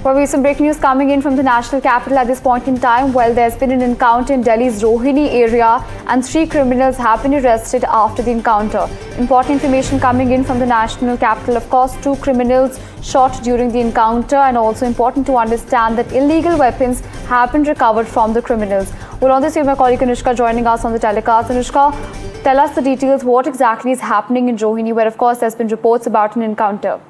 Well, we have some breaking news coming in from the national capital at this point in time. Well, there's been an encounter in Delhi's Rohini area and 3 criminals have been arrested after the encounter. Important information coming in from the national capital. Of course, 2 criminals shot during the encounter, and also important to understand that illegal weapons have been recovered from the criminals. Well, on this, we have my colleague Anushka joining us on the telecast. Anushka, tell us the details. What exactly is happening in Rohini, where, of course, there's been reports about an encounter?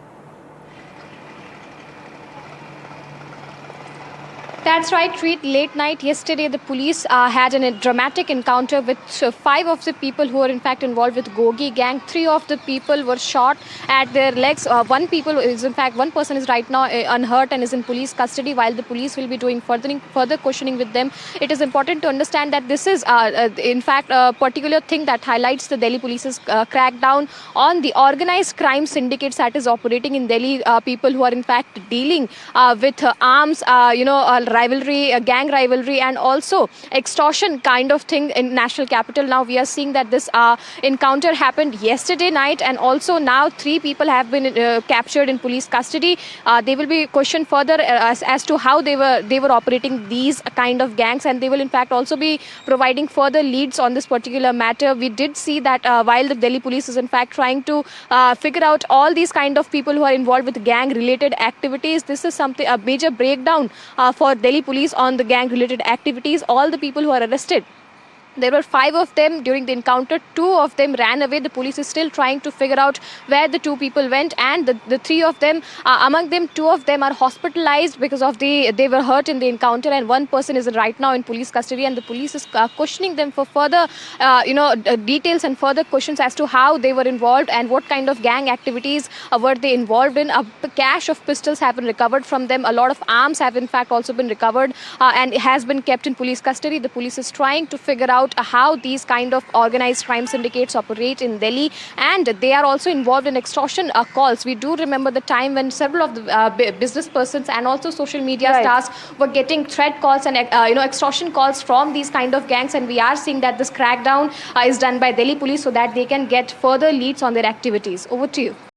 That's right, Treat. Late night yesterday, the police had a dramatic encounter with 5 of the people who were in fact involved with Gogi gang. 3 of the people were shot at their legs. One person is right now unhurt and is in police custody, while the police will be doing further questioning with them. It is important to understand that this is in fact a particular thing that highlights the Delhi police's crackdown on the organized crime syndicates that is operating in Delhi. People who are in fact dealing with arms, rivalry, gang rivalry, and also extortion kind of thing in national capital. Now we are seeing that this encounter happened yesterday night, and also now 3 people have been captured in police custody. They will be questioned further as to how they were operating these kind of gangs, and they will in fact also be providing further leads on this particular matter. We did see that while the Delhi police is in fact trying to figure out all these kind of people who are involved with gang related activities, this is a major breakdown for Delhi police on the gang related activities. All the people who are arrested, there were 5 of them during the encounter. 2 of them ran away. The police is still trying to figure out where the 2 people went, and the 3 of them, among them 2 of them are hospitalized because of they were hurt in the encounter, and 1 person is right now in police custody, and the police is questioning them for further details and further questions as to how they were involved and what kind of gang activities were they involved in. A cache of pistols have been recovered from them. A lot of arms have in fact also been recovered and has been kept in police custody. The police is trying to figure out how these kind of organized crime syndicates operate in Delhi, and they are also involved in extortion calls. We do remember the time when several of the business persons and also social media stars were getting threat calls and extortion calls from these kind of gangs, and we are seeing that this crackdown is done by Delhi police so that they can get further leads on their activities. Over to you.